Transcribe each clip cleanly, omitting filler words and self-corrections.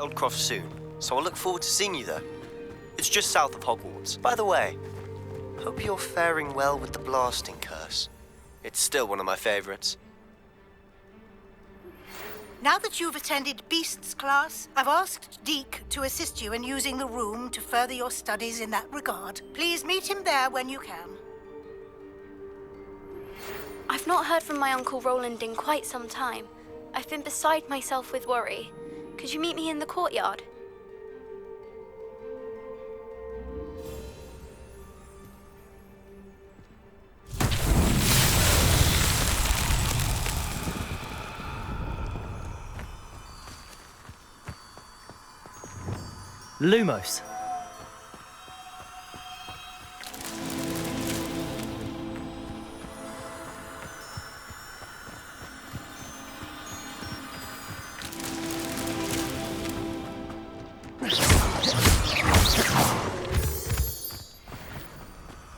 Eldcroft soon, so I'll look forward to seeing you there. It's just south of Hogwarts. By the way, hope you're faring well with the blasting curse. It's still one of my favorites. Now that you've attended Beasts class, I've asked Deke to assist you in using the room to further your studies in that regard. Please meet him there when you can. I've not heard from my Uncle Roland in quite some time. I've been beside myself with worry. Could you meet me in the courtyard? Lumos.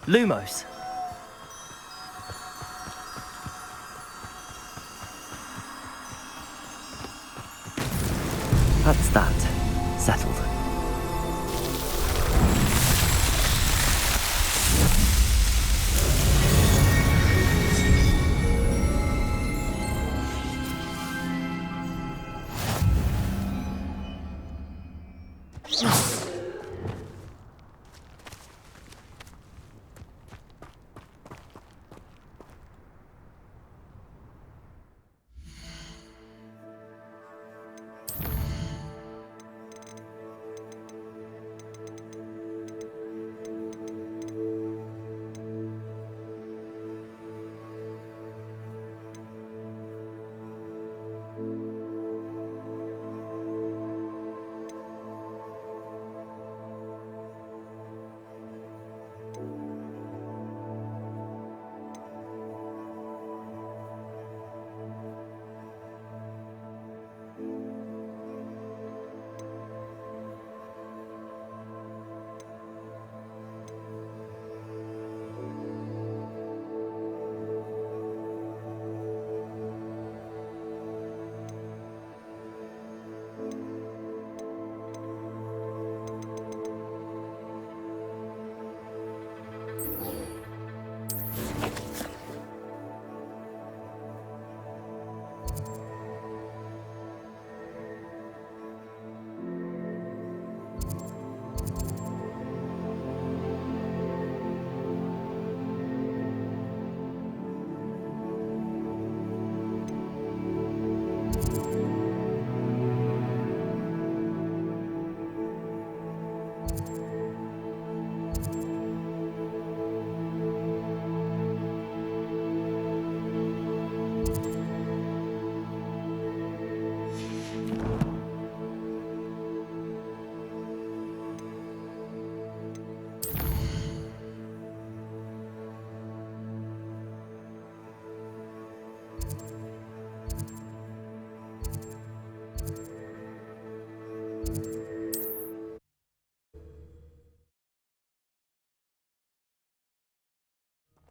Lumos. That's that. Settled.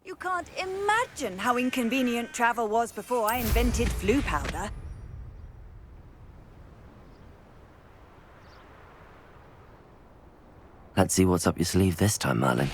You can't imagine how inconvenient travel was before I invented flu powder. Let's see what's up your sleeve this time, Merlin.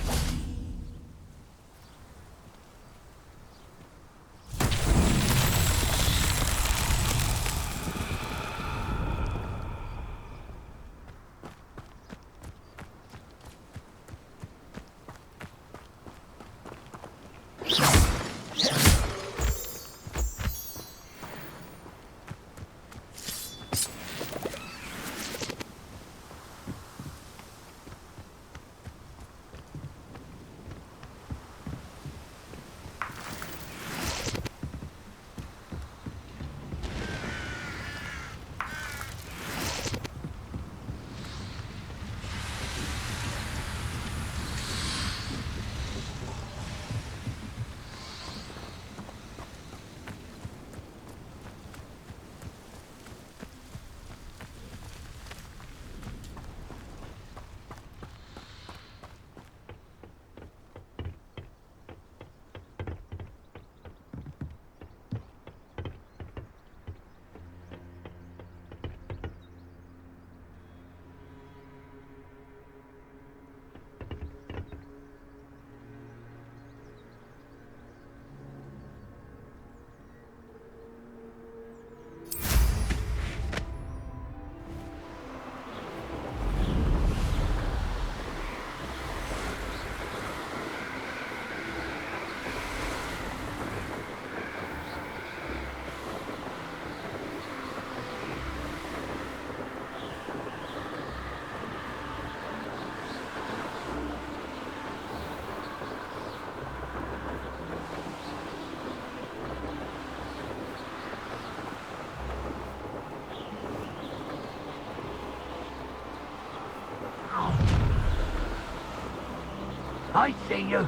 I see you.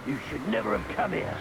You should never have come here.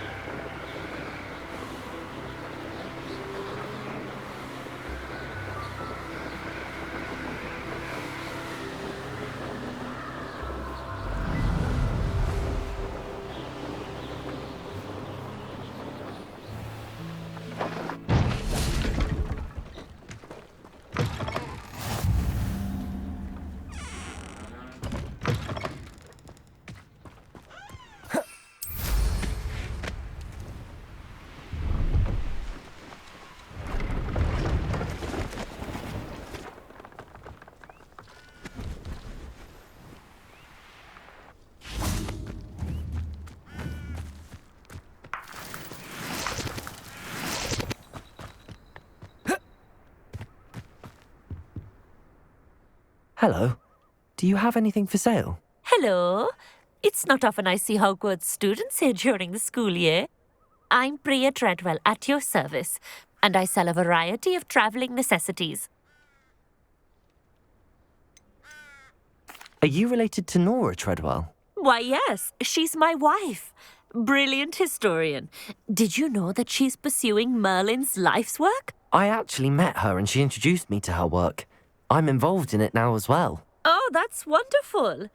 Hello. Do you have anything for sale? Hello. It's not often I see Hogwarts students here during the school year. I'm Priya Treadwell at your service, and I sell a variety of travelling necessities. Are you related to Nora Treadwell? Why, yes, she's my wife. Brilliant historian. Did you know that she's pursuing Merlin's life's work? I actually met her and she introduced me to her work. I'm involved in it now as well. Oh, that's wonderful.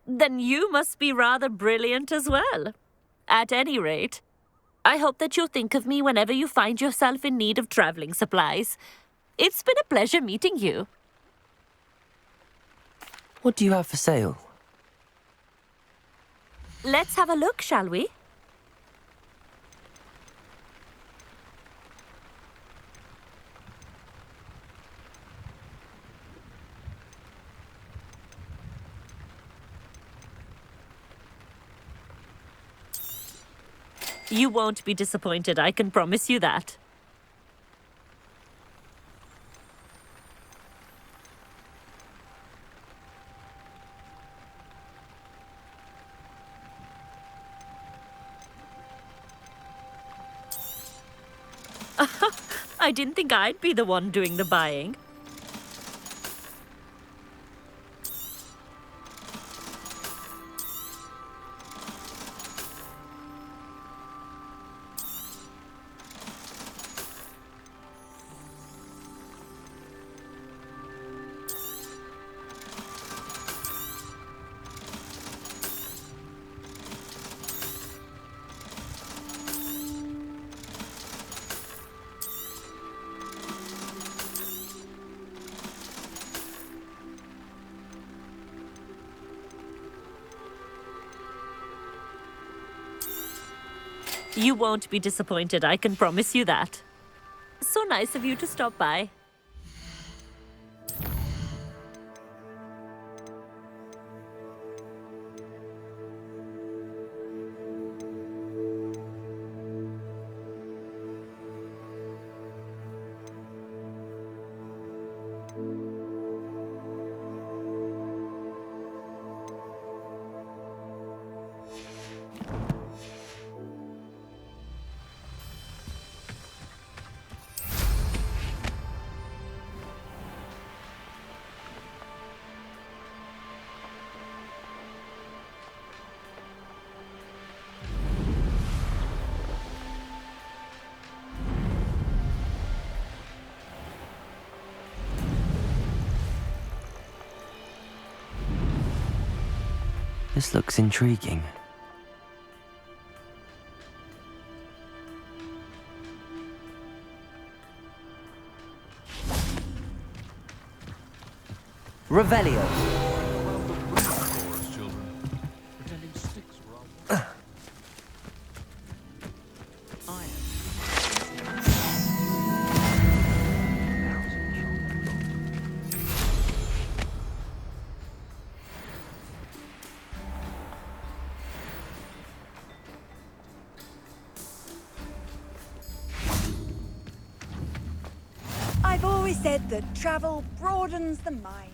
Then you must be rather brilliant as well. At any rate, I hope that you'll think of me whenever you find yourself in need of travelling supplies. It's been a pleasure meeting you. What do you have for sale? Let's have a look, shall we? You won't be disappointed, I can promise you that. I didn't think I'd be the one doing the buying. You won't be disappointed, I can promise you that. So nice of you to stop by. This looks intriguing. Revelio. always said that travel broadens the mind.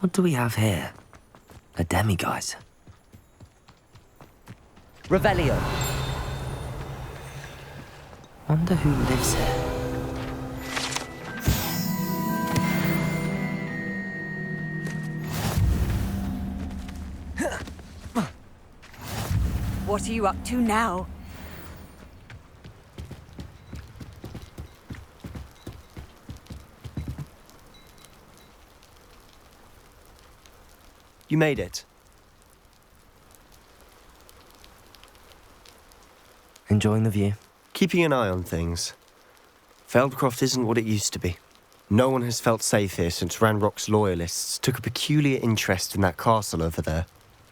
What do we have here? A demiguise. Revelio. Wonder who lives here. What are you up to now? You made it. Enjoying the view? Keeping an eye on things. Feldcroft isn't what it used to be. No one has felt safe here since Ranrock's loyalists took a peculiar interest in that castle over there.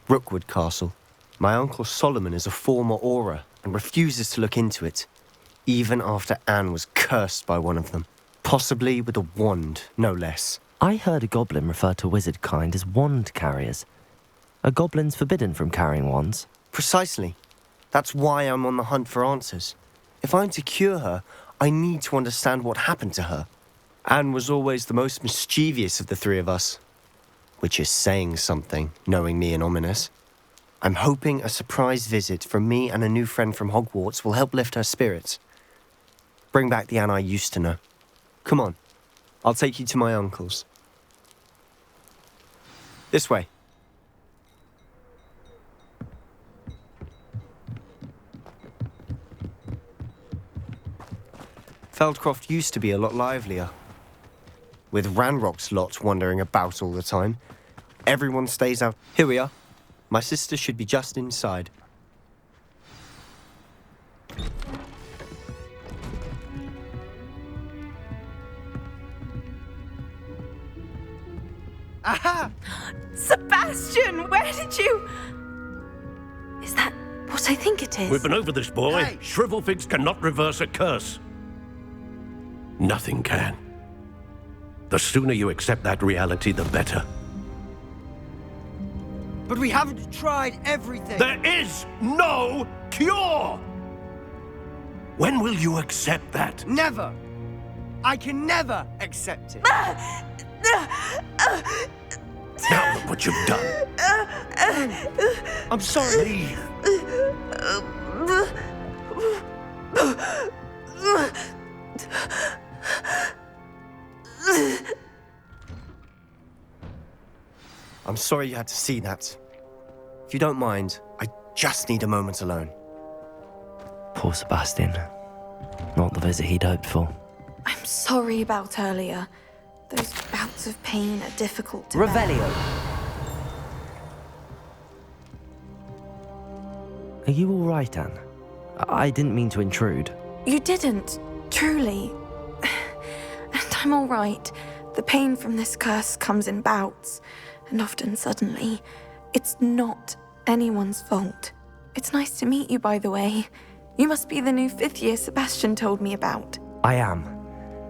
Rookwood Castle. My uncle Solomon is a former Auror and refuses to look into it, even after Anne was cursed by one of them. Possibly with a wand, no less. I heard a goblin refer to wizard kind as wand carriers. Are goblins forbidden from carrying wands? Precisely. That's why I'm on the hunt for answers. If I'm to cure her, I need to understand what happened to her. Anne was always the most mischievous of the three of us. Which is saying something, knowing me and Ominous. I'm hoping a surprise visit from me and a new friend from Hogwarts will help lift her spirits. Bring back the Anne I used to know. Come on, I'll take you to my uncle's. This way. Feldcroft used to be a lot livelier. With Ranrock's lot wandering about all the time, everyone stays out. Here we are. My sister should be just inside. Aha! Sebastian, where did you... Is that what I think it is? We've been over this, boy. Hey. Shrivelfigs cannot reverse a curse. Nothing can. The sooner you accept that reality, the better. But we haven't tried everything. There is no cure! When will you accept that? Never. I can never accept it. Now look what you've done. I'm sorry. Leave. I'm sorry you had to see that. If you don't mind, I just need a moment alone. Poor Sebastian. Not the visit he'd hoped for. I'm sorry about earlier. Those bouts of pain are difficult to bear. Revelio. Are you all right, Anne? I didn't mean to intrude. You didn't, truly. And I'm all right. The pain from this curse comes in bouts, and often suddenly. It's not anyone's fault. It's nice to meet you, by the way. You must be the new 5th year Sebastian told me about. I am.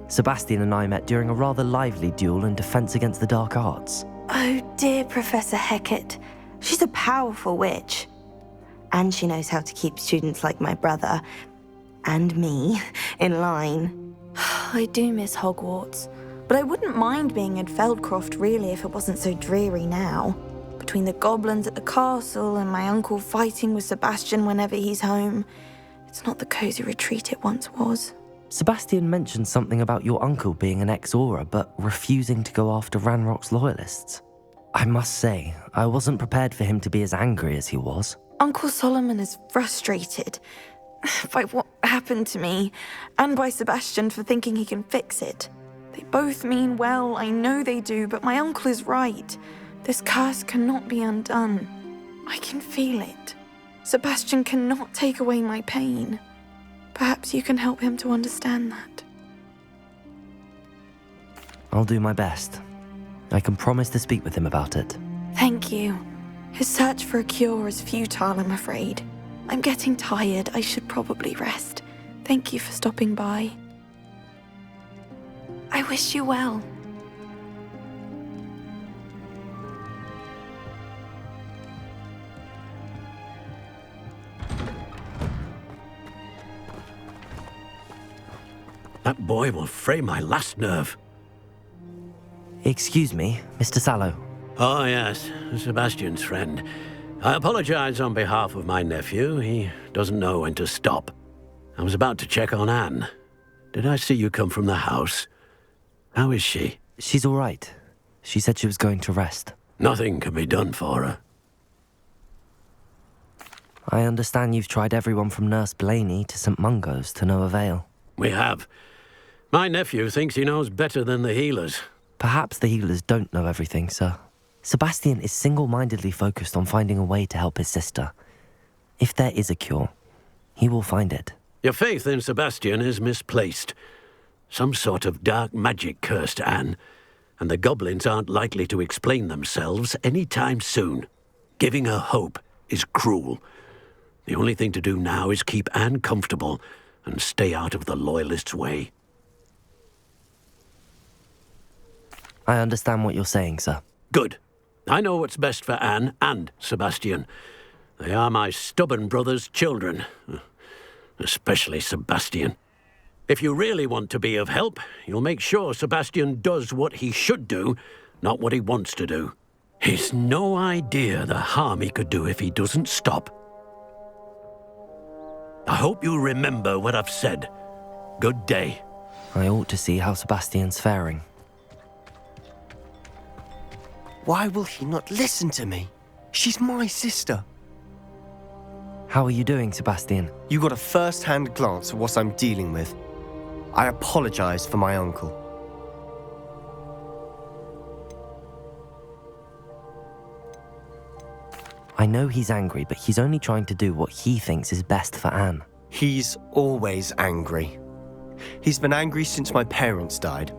Sebastian and I met during a rather lively duel in Defense Against the Dark Arts. Oh, dear Professor Hecat. She's a powerful witch. And she knows how to keep students like my brother, and me, in line. I do miss Hogwarts, but I wouldn't mind being in Feldcroft really if it wasn't so dreary now. But between the goblins at the castle and my uncle fighting with Sebastian whenever he's home. It's not the cozy retreat it once was. Sebastian mentioned something about your uncle being an ex-Aura, but refusing to go after Ranrock's loyalists. I must say, I wasn't prepared for him to be as angry as he was. Uncle Solomon is frustrated by what happened to me, and by Sebastian for thinking he can fix it. They both mean well, I know they do, but my uncle is right. This curse cannot be undone. I can feel it. Sebastian cannot take away my pain. Perhaps you can help him to understand that. I'll do my best. I can promise to speak with him about it. Thank you. His search for a cure is futile, I'm afraid. I'm getting tired. I should probably rest. Thank you for stopping by. I wish you well. That boy will fray my last nerve. Excuse me, Mr. Sallow. Oh, yes, Sebastian's friend. I apologize on behalf of my nephew. He doesn't know when to stop. I was about to check on Anne. Did I see you come from the house? How is she? She's all right. She said she was going to rest. Nothing can be done for her. I understand you've tried everyone from Nurse Blaney to St. Mungo's to no avail. We have. My nephew thinks he knows better than the healers. Perhaps the healers don't know everything, sir. Sebastian is single-mindedly focused on finding a way to help his sister. If there is a cure, he will find it. Your faith in Sebastian is misplaced. Some sort of dark magic cursed Anne, and the goblins aren't likely to explain themselves any time soon. Giving her hope is cruel. The only thing to do now is keep Anne comfortable and stay out of the Loyalists' way. I understand what you're saying, sir. Good. I know what's best for Anne and Sebastian. They are my stubborn brother's children. Especially Sebastian. If you really want to be of help, you'll make sure Sebastian does what he should do, not what he wants to do. He's no idea the harm he could do if he doesn't stop. I hope you remember what I've said. Good day. I ought to see how Sebastian's faring. Why will he not listen to me? She's my sister. How are you doing, Sebastian? You got a first-hand glance at what I'm dealing with. I apologize for my uncle. I know he's angry, but he's only trying to do what he thinks is best for Anne. He's always angry. He's been angry since my parents died.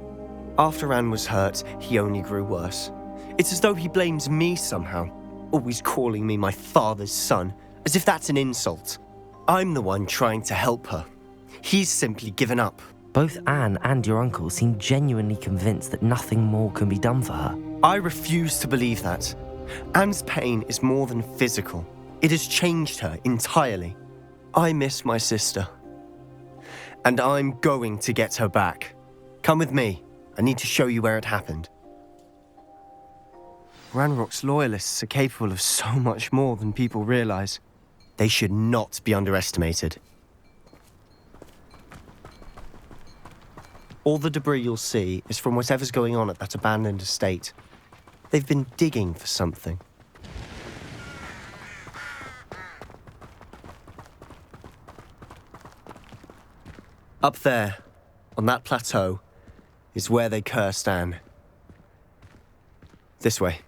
After Anne was hurt, he only grew worse. It's as though he blames me somehow, always calling me my father's son, as if that's an insult. I'm the one trying to help her. He's simply given up. Both Anne and your uncle seem genuinely convinced that nothing more can be done for her. I refuse to believe that. Anne's pain is more than physical. It has changed her entirely. I miss my sister. And I'm going to get her back. Come with me. I need to show you where it happened. Ranrock's loyalists are capable of so much more than people realize. They should not be underestimated. All the debris you'll see is from whatever's going on at that abandoned estate. They've been digging for something. Up there, on that plateau, is where they cursed Anne. This way.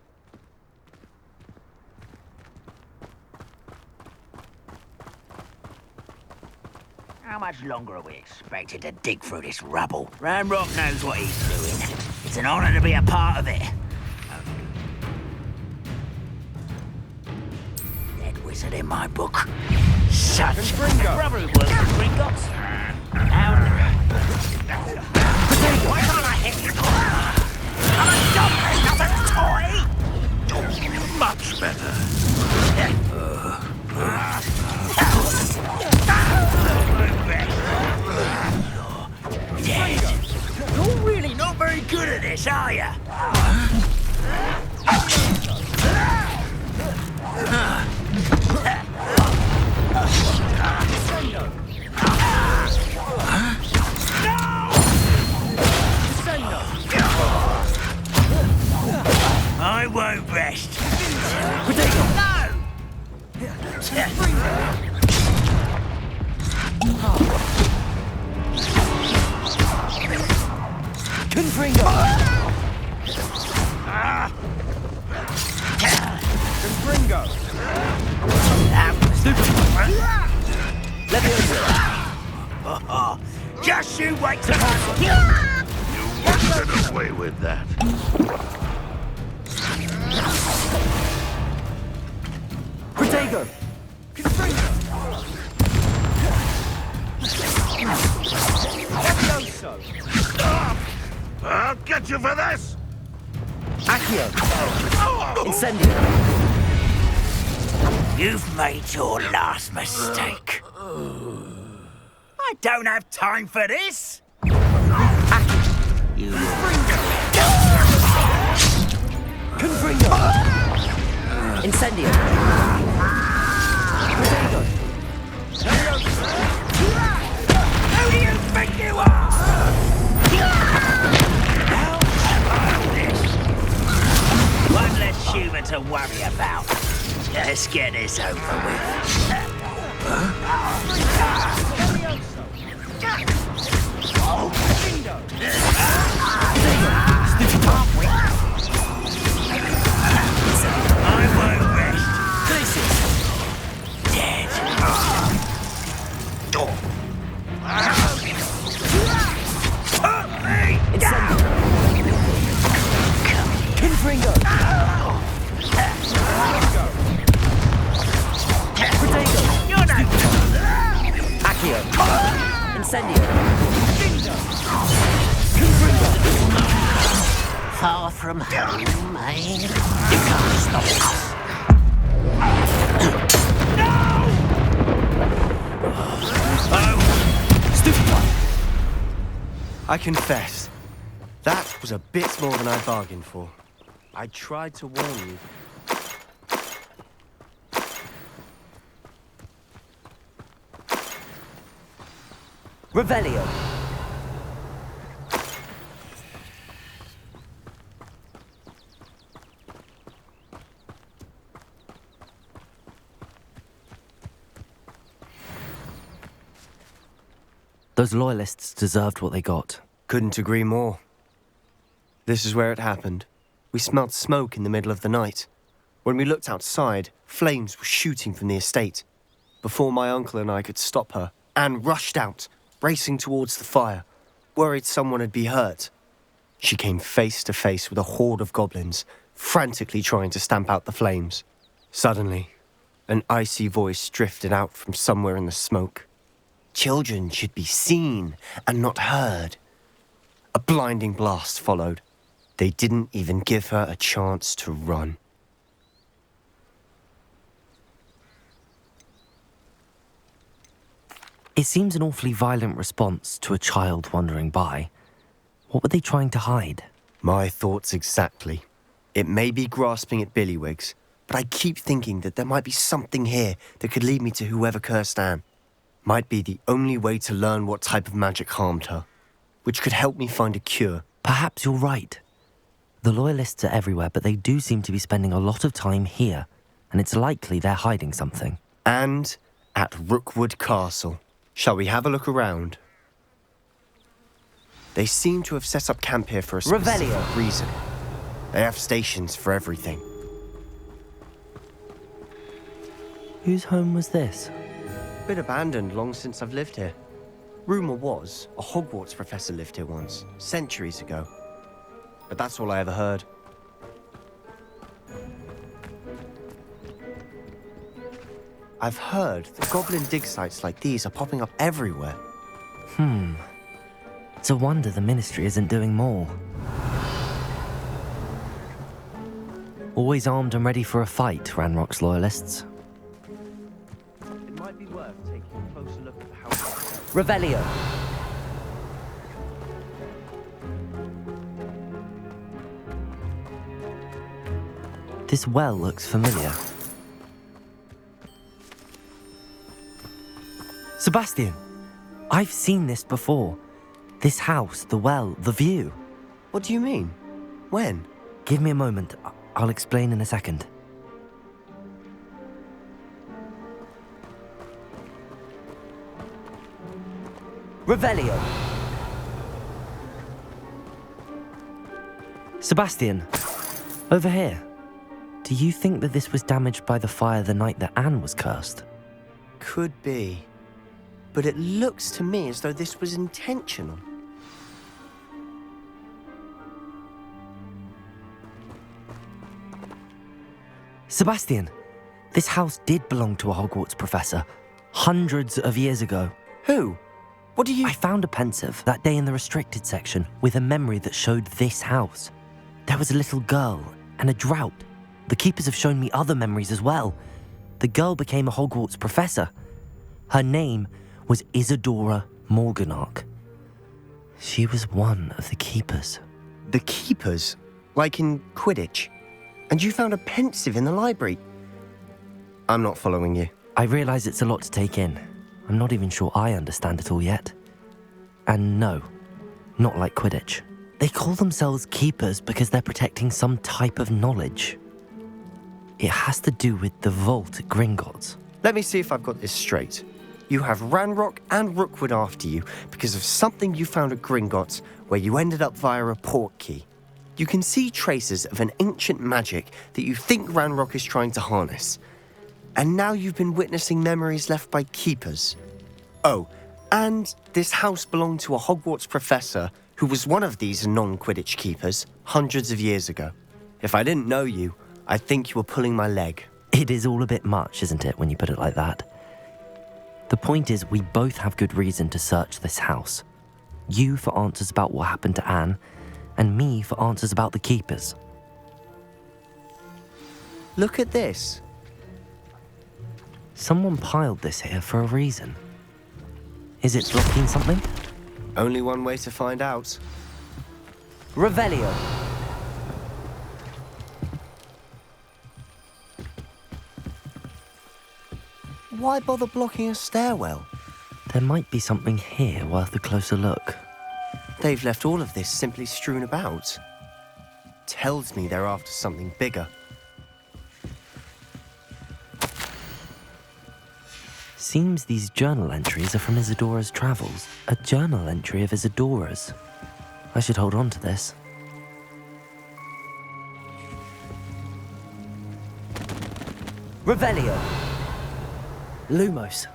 How much longer are we expected to dig through this rubble? Ranrock knows what he's doing. It's an honor to be a part of it. Dead wizard in my book. Such a brother who works with Gringotts. Why can't I hit you? I'm a dumb, not a toy! Much better. Dead. You're really not very good at this, are you? Confringo! Confringo! Just you wait till You won't get away with that. Protego! Confringo! Levioso! I'll get you for this! Accio! Incendio! You've made your last mistake. I don't have time for this. You Confringo! Incendio! Protego! Who do you think you are? One less human to worry about. Let's get this over with. I won't rest. Dead. Incendio! Confringo! Protego! You're not. Accio! Incendio! Confringo! Far from home, eh? You can't stop us. Stupid one! I confess, that was a bit more than I bargained for. I tried to warn you. Revelio! Those loyalists deserved what they got. Couldn't agree more. This is where it happened. We smelled smoke in the middle of the night. When we looked outside, flames were shooting from the estate. Before my uncle and I could stop her, Anne rushed out, racing towards the fire, worried someone had been hurt. She came face to face with a horde of goblins, frantically trying to stamp out the flames. Suddenly, an icy voice drifted out from somewhere in the smoke. Children should be seen and not heard. A blinding blast followed. They didn't even give her a chance to run. It seems an awfully violent response to a child wandering by. What were they trying to hide? My thoughts exactly. It may be grasping at Billywigs, but I keep thinking that there might be something here that could lead me to whoever cursed Anne. Might be the only way to learn what type of magic harmed her, which could help me find a cure. Perhaps you're right. The loyalists are everywhere, but they do seem to be spending a lot of time here, and it's likely they're hiding something. And at Rookwood Castle. Shall we have a look around? They seem to have set up camp here for a specific Revelio. reason. They have stations for everything. Whose home was this? Been abandoned long since I've lived here. Rumour was a Hogwarts professor lived here once, centuries ago. But that's all I ever heard. I've heard that goblin dig sites like these are popping up everywhere. It's a wonder the Ministry isn't doing more. Always armed and ready for a fight, Ranrock's loyalists. It might be worth taking a closer look at the house. Revelio! This well looks familiar. Sebastian! I've seen this before. This house, the well, the view. What do you mean? When? Give me a moment. I'll explain in a second. Revelio! Sebastian, over here. Do you think that this was damaged by the fire the night that Anne was cursed? Could be. But it looks to me as though this was intentional. Sebastian, this house did belong to a Hogwarts professor, hundreds of years ago. Who? What do you... I found a pensive that day in the restricted section with a memory that showed this house. There was a little girl and a drought. The keepers have shown me other memories as well. The girl became a Hogwarts professor. Her name was Isadora Morganach. She was one of the keepers. The keepers? Like in Quidditch? And you found a pensive in the library? I'm not following you. I realise it's a lot to take in. I'm not even sure I understand it all yet. And no, not like Quidditch. They call themselves keepers because they're protecting some type of knowledge. It has to do with the vault at Gringotts. Let me see if I've got this straight. You have Ranrock and Rookwood after you because of something you found at Gringotts where you ended up via a port key. You can see traces of an ancient magic that you think Ranrock is trying to harness. And now you've been witnessing memories left by keepers. Oh, and this house belonged to a Hogwarts professor who was one of these non-Quidditch keepers hundreds of years ago. If I didn't know you, I'd think you were pulling my leg. It is all a bit much, isn't it, when you put it like that? The point is, we both have good reason to search this house. You for answers about what happened to Anne, and me for answers about the keepers. Look at this. Someone piled this here for a reason. Is it blocking something? Only one way to find out. Revelio. Why bother blocking a stairwell? There might be something here worth a closer look. They've left all of this simply strewn about. Tells me they're after something bigger. Seems these journal entries are from Isadora's travels. A journal entry of Isadora's. I should hold on to this. Revelio. Lumos.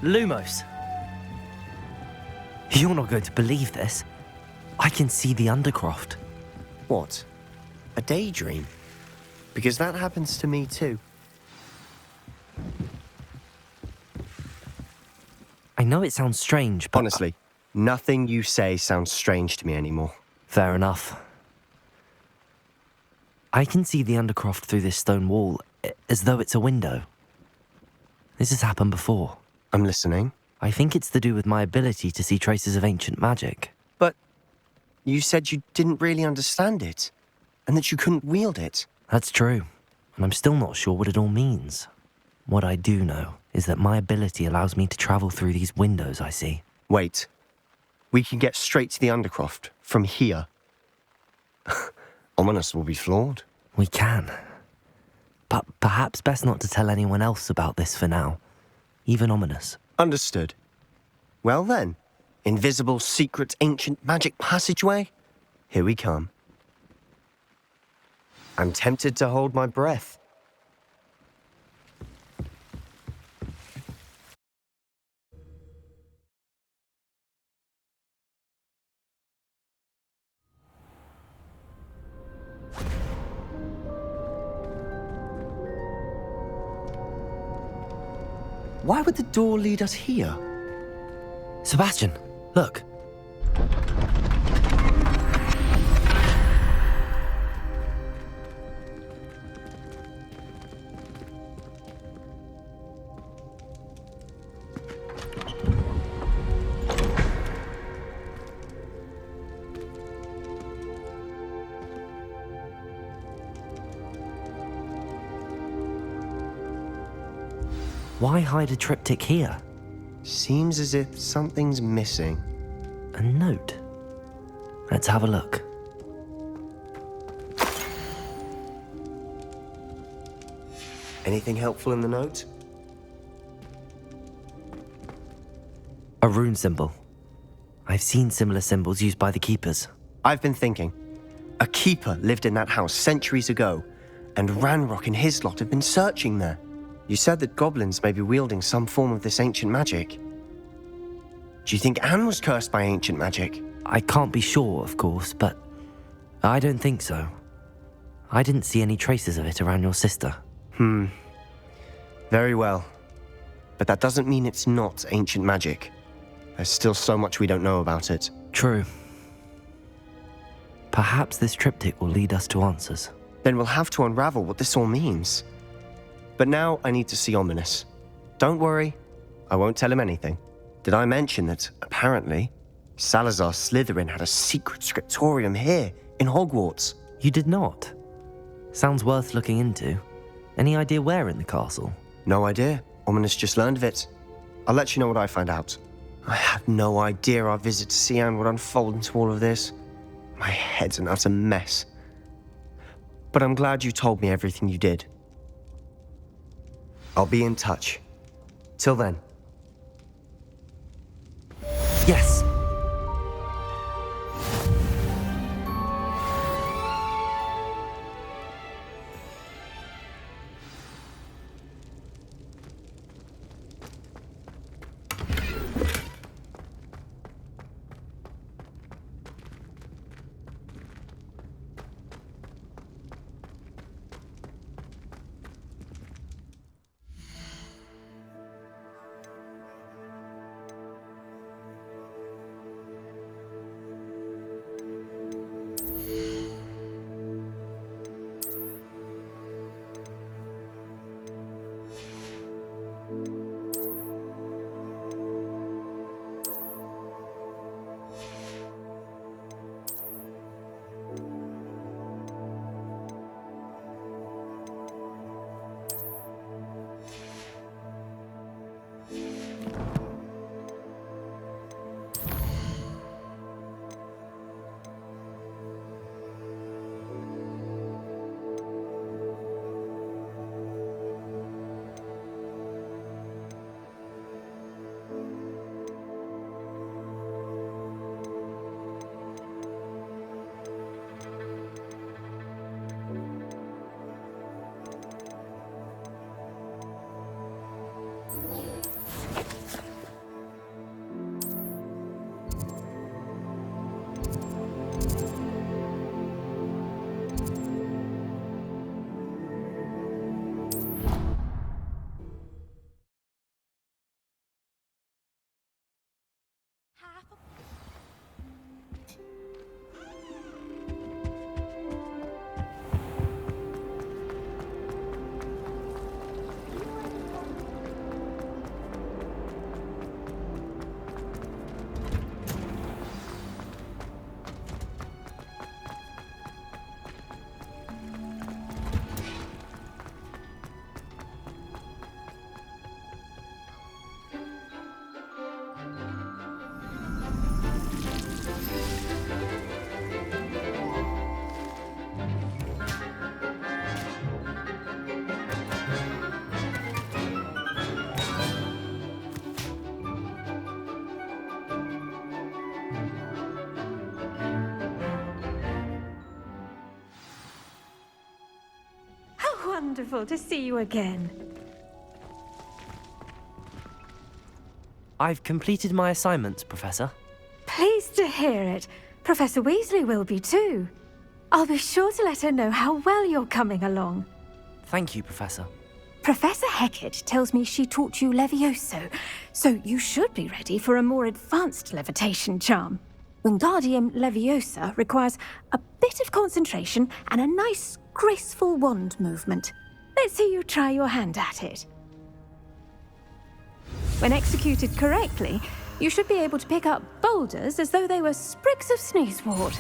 Lumos. You're not going to believe this. I can see the Undercroft. What? A daydream? Because that happens to me too. I know it sounds strange, but... Honestly, nothing you say sounds strange to me anymore. Fair enough. I can see the Undercroft through this stone wall, as though it's a window. This has happened before. I'm listening. I think it's to do with my ability to see traces of ancient magic. But you said you didn't really understand it, and that you couldn't wield it. That's true, and I'm still not sure what it all means. What I do know is that my ability allows me to travel through these windows I see. Wait. We can get straight to the Undercroft from here. Ominous will be floored. We can. But perhaps best not to tell anyone else about this for now. Even Ominous. Understood. Well then, invisible, secret, ancient magic passageway? Here we come. I'm tempted to hold my breath. Why would the door lead us here? Sebastian, look. Why hide a triptych here? Seems as if something's missing. A note? Let's have a look. Anything helpful in the note? A rune symbol. I've seen similar symbols used by the keepers. I've been thinking. A keeper lived in that house centuries ago, and Ranrock and his lot have been searching there. You said that goblins may be wielding some form of this ancient magic. Do you think Anne was cursed by ancient magic? I can't be sure, of course, but I don't think so. I didn't see any traces of it around your sister. Very well. But that doesn't mean it's not ancient magic. There's still so much we don't know about it. True. Perhaps this triptych will lead us to answers. Then we'll have to unravel what this all means. But now I need to see Ominous. Don't worry, I won't tell him anything. Did I mention that, apparently, Salazar Slytherin had a secret scriptorium here, in Hogwarts? You did not? Sounds worth looking into. Any idea where in the castle? No idea. Ominous just learned of it. I'll let you know what I find out. I had no idea our visit to Sian would unfold into all of this. My head's an utter mess. But I'm glad you told me everything you did. I'll be in touch. Till then. Yes. Wonderful to see you again. I've completed my assignments, Professor. Pleased to hear it. Professor Weasley will be too. I'll be sure to let her know how well you're coming along. Thank you, Professor. Professor Hecat tells me she taught you Levioso, so you should be ready for a more advanced levitation charm. Wingardium Leviosa requires a bit of concentration and a nice, graceful wand movement. Let's see you try your hand at it. When executed correctly, you should be able to pick up boulders as though they were sprigs of sneezewort.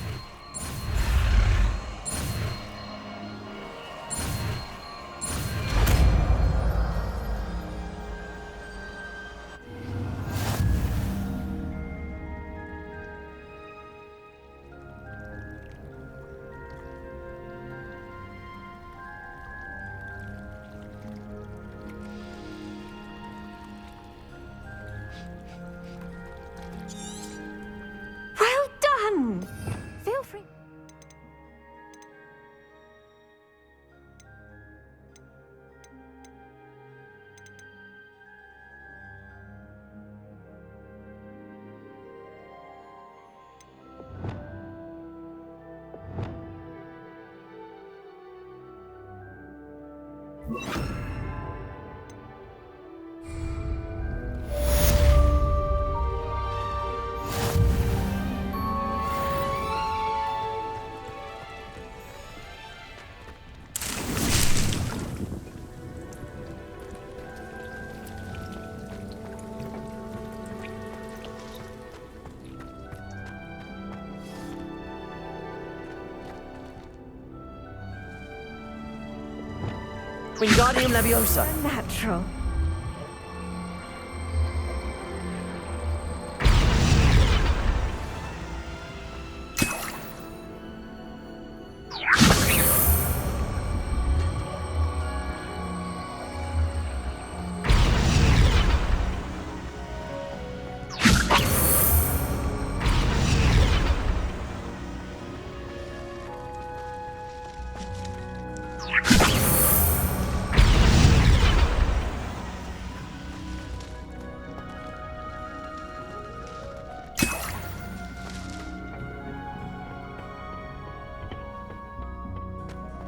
Wingardium Leviosa. Natural.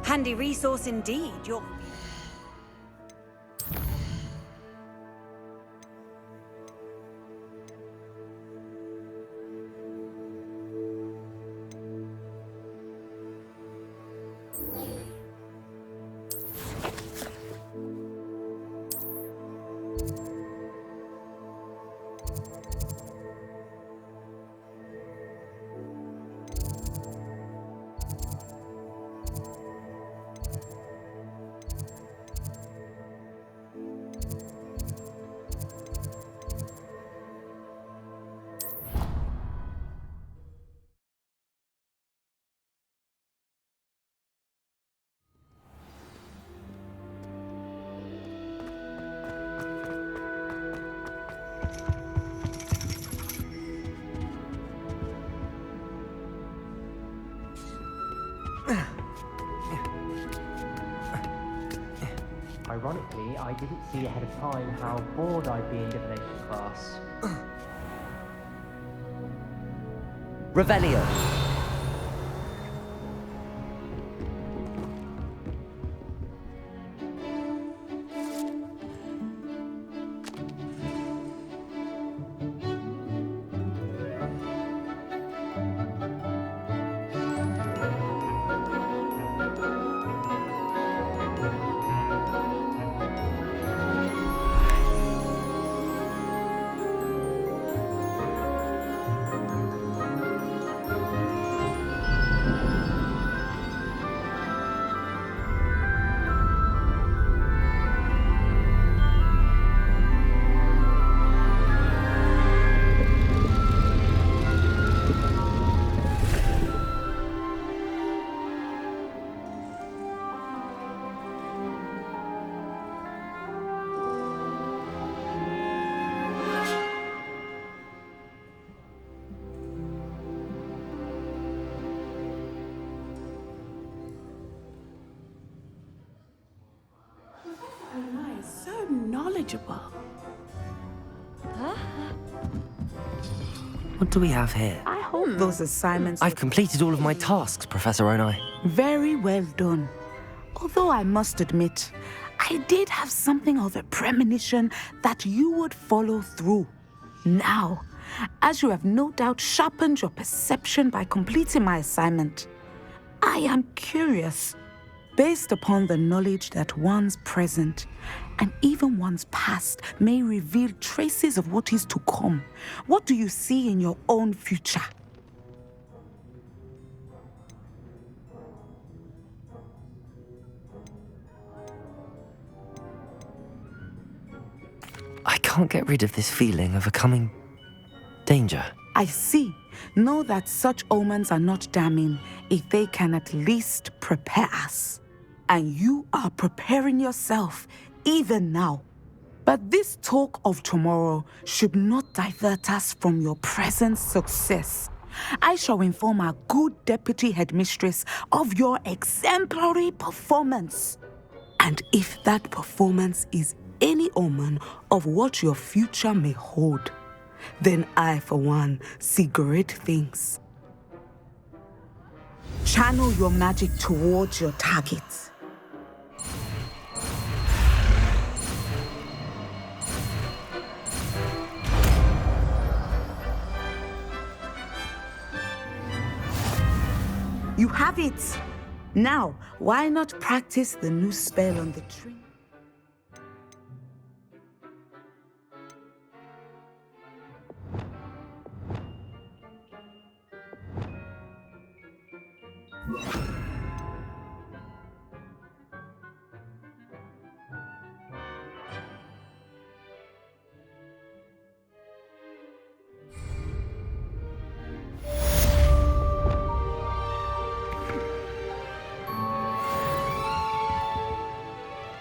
Handy resource indeed. You're... Ironically, I didn't see ahead of time how bored I'd be in divination class. Revelio. So knowledgeable. What do we have here? I hope those assignments I've completed all of my tasks, Professor Onai. very well done. Although I must admit, I did have something of a premonition that you would follow through. Now, as you have no doubt sharpened your perception by completing my assignment, I am curious, based upon the knowledge that one's present and even one's past may reveal traces of what is to come. What do you see in your own future? I can't get rid of this feeling of a coming danger. I see. Know that such omens are not damning if they can at least prepare us. And you are preparing yourself even now. But this talk of tomorrow should not divert us from your present success. I shall inform our good deputy headmistress of your exemplary performance. And if that performance is any omen of what your future may hold, then I, for one, see great things. Channel your magic towards your targets. You have it. Now, why not practice the new spell on the tree?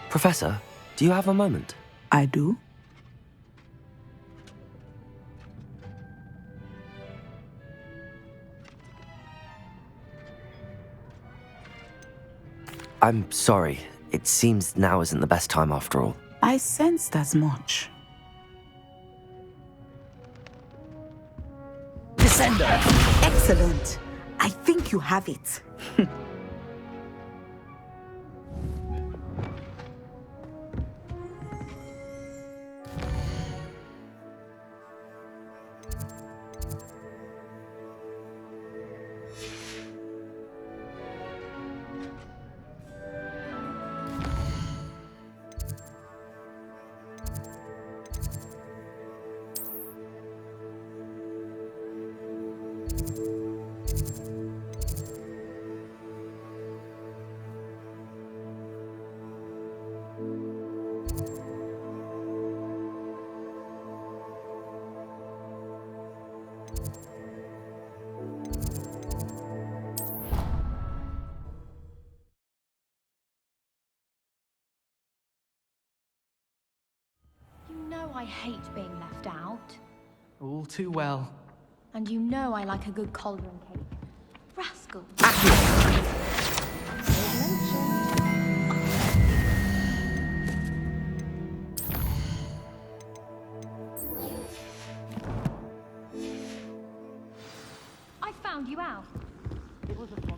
Professor, do you have a moment? I do. I'm sorry. It seems now isn't the best time after all. I sensed as much. Descender! Excellent. I think you have it. You know I hate being left out. All too well. And you know I like a good cauldron cake. Rascal. I found you out. It was a fun.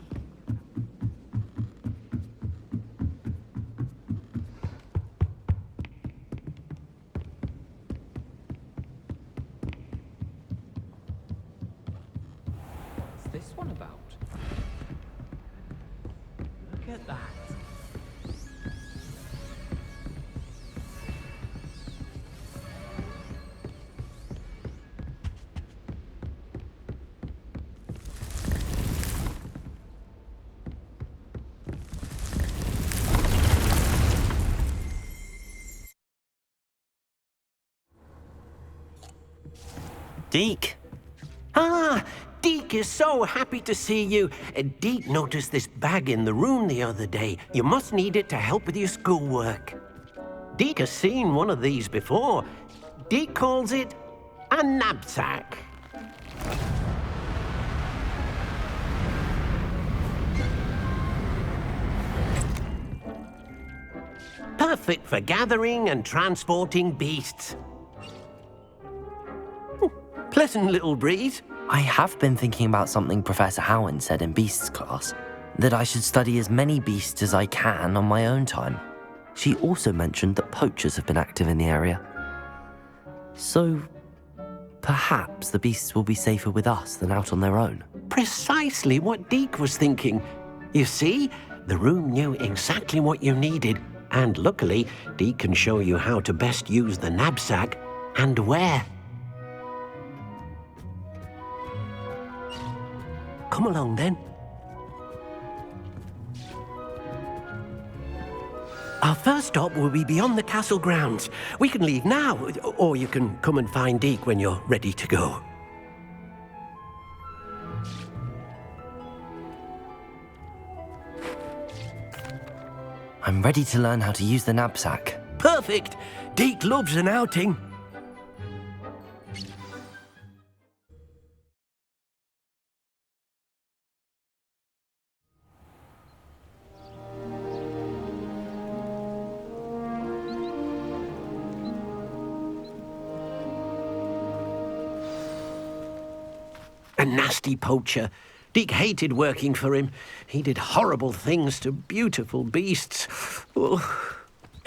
What's this one about? Look at that. Deke? Ah, Deke is so happy to see you. Deke noticed this bag in the room the other day. You must need it to help with your schoolwork. Deke has seen one of these before. Deke calls it a NabSack. Perfect for gathering and transporting beasts. Pleasant little breeze. I have been thinking about something Professor Howard said in Beasts class, that I should study as many beasts as I can on my own time. She also mentioned that poachers have been active in the area. So, perhaps the beasts will be safer with us than out on their own. Precisely what Deke was thinking. You see, the room knew exactly what you needed, and luckily, Deke can show you how to best use the NabSack and where. Come along, then. Our first stop will be beyond the castle grounds. We can leave now, or you can come and find Deke when you're ready to go. I'm ready to learn how to use the NabSack. Perfect! Deke loves an outing. A nasty poacher. Deke hated working for him. He did horrible things to beautiful beasts. Oh,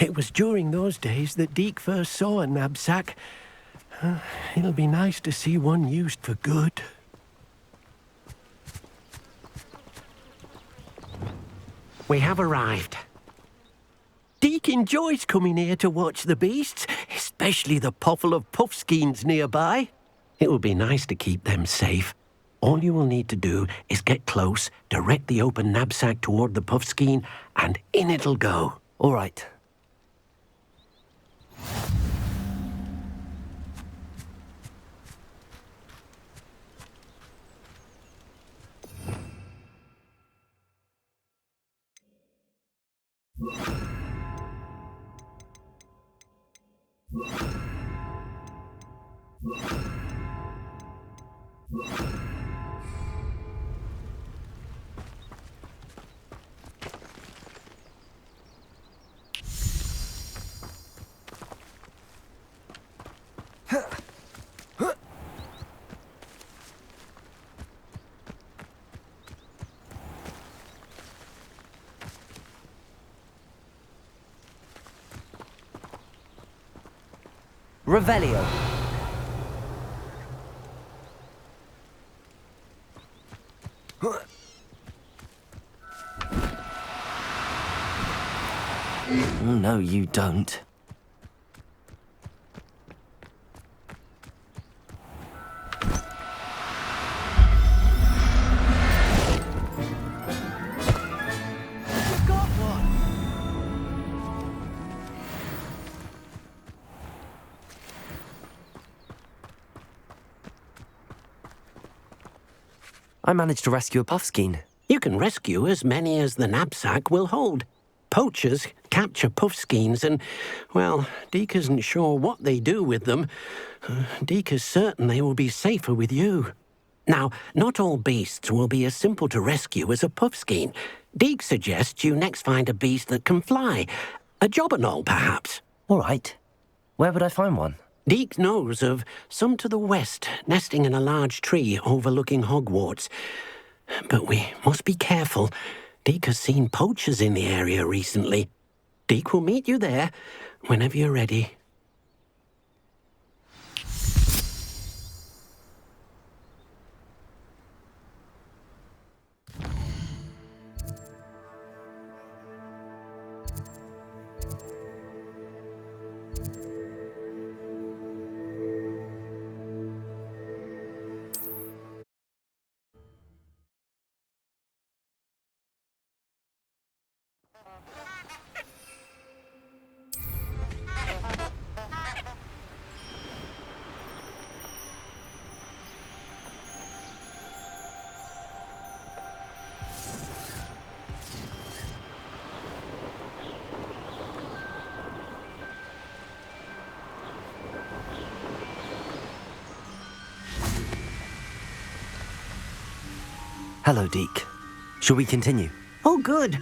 it was during those days that Deke first saw a NabSack. It'll be nice to see one used for good. We have arrived. Deke enjoys coming here to watch the beasts, especially the potful of puffskeins nearby. It would be nice to keep them safe. All you will need to do is get close, direct the open knapsack toward the puffskein, and in it'll go. All right. Revelio. No, you don't. I managed to rescue a puffskein. You can rescue as many as the knapsack will hold. Poachers capture puffskeins and, well, Deke isn't sure what they do with them. Deke is certain they will be safer with you. Now, not all beasts will be as simple to rescue as a puffskein. Deke suggests you next find a beast that can fly. A jobberknoll, perhaps. All right. Where would I find one? Deke knows of some to the west, nesting in a large tree overlooking Hogwarts. But we must be careful. Deke has seen poachers in the area recently. Deke will meet you there whenever you're ready. Hello, Deke. Shall we continue? Oh, good.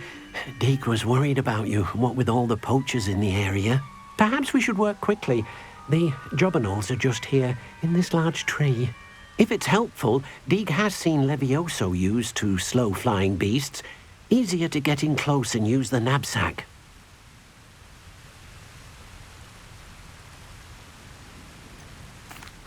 Deke was worried about you, what with all the poachers in the area. Perhaps we should work quickly. The jobberknolls are just here, in this large tree. If it's helpful, Deke has seen Levioso used to slow flying beasts. Easier to get in close and use the knapsack.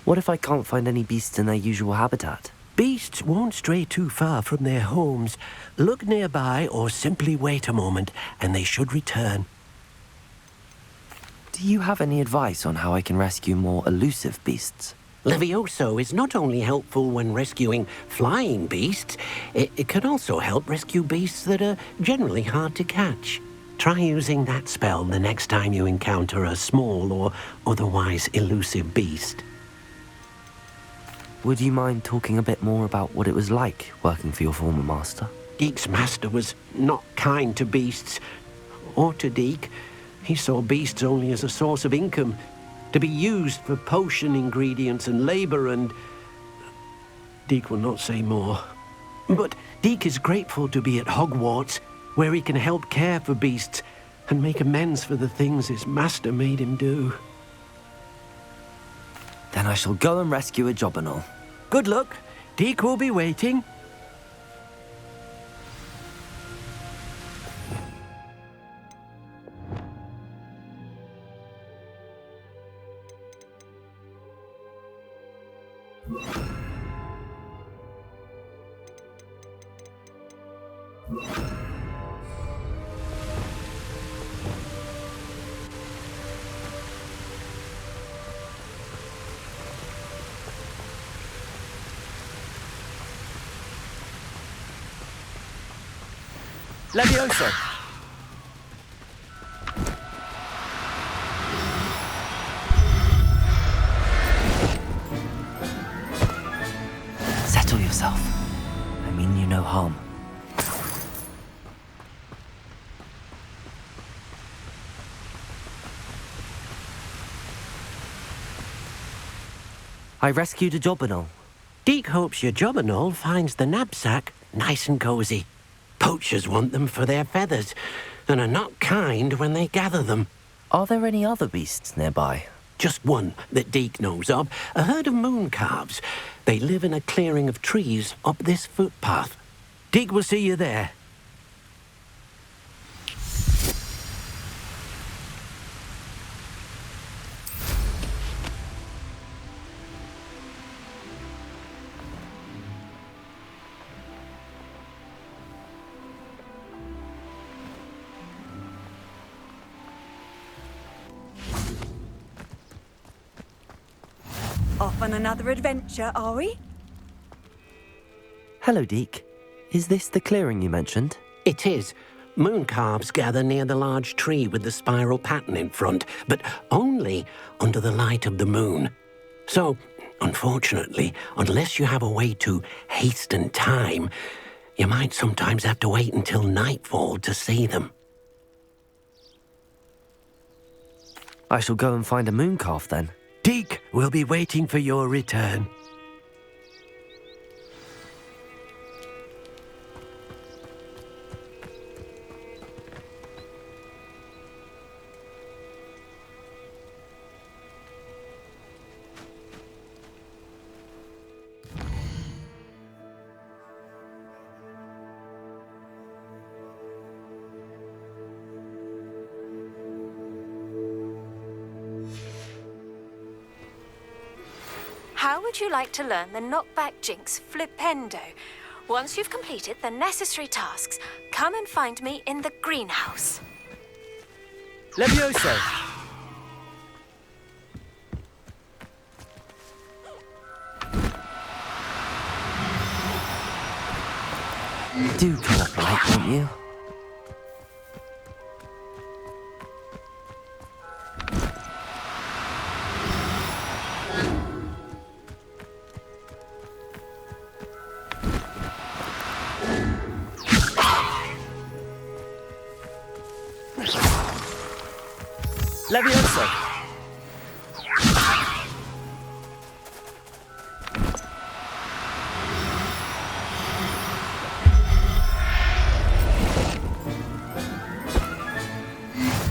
What if I can't find any beasts in their usual habitat? Beasts won't stray too far from their homes. Look nearby or simply wait a moment, and they should return. Do you have any advice on how I can rescue more elusive beasts? Levioso is not only helpful when rescuing flying beasts, it can also help rescue beasts that are generally hard to catch. Try using that spell the next time you encounter a small or otherwise elusive beast. Would you mind talking a bit more about what it was like working for your former master? Deke's master was not kind to beasts, or to Deke. He saw beasts only as a source of income, to be used for potion ingredients and labor, and Deke will not say more. But Deke is grateful to be at Hogwarts, where he can help care for beasts and make amends for the things his master made him do. Then I shall go and rescue a jobberknoll. Good luck. Deke will be waiting. Levioso! Settle yourself. I mean you no harm. I rescued a Jobberknoll. Deke hopes your Jobberknoll finds the NabSack nice and cozy. Poachers want them for their feathers, and are not kind when they gather them. Are there any other beasts nearby? Just one that Deke knows of, a herd of moon calves. They live in a clearing of trees up this footpath. Deke will see you there. Off on another adventure, are we? Hello, Deke. Is this the clearing you mentioned? It is. Moon calves gather near the large tree with the spiral pattern in front, but only under the light of the moon. So, unfortunately, unless you have a way to hasten time, you might sometimes have to wait until nightfall to see them. I shall go and find a moon calf then. Deke will be waiting for your return. How would you like to learn the knockback jinx flipendo? Once you've completed the necessary tasks, come and find me in the greenhouse. Levioso! Do cooperate, won't you? Levioso!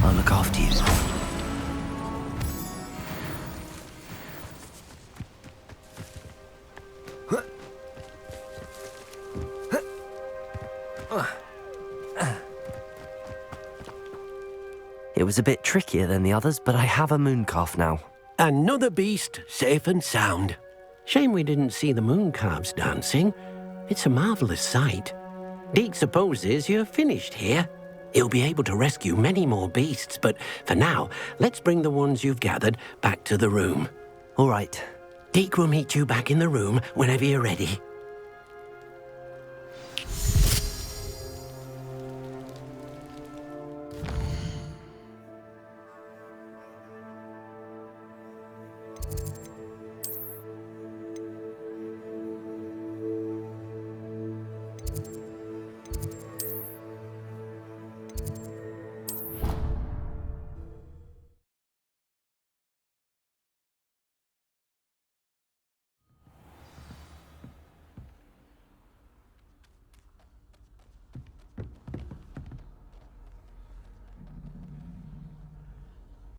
I'll look after you. It was a bit trickier than the others, but I have a moon calf now. Another beast, safe and sound. Shame we didn't see the moon calves dancing. It's a marvellous sight. Deke supposes you're finished here. He'll be able to rescue many more beasts, but for now, let's bring the ones you've gathered back to the room. All right. Deke will meet you back in the room whenever you're ready.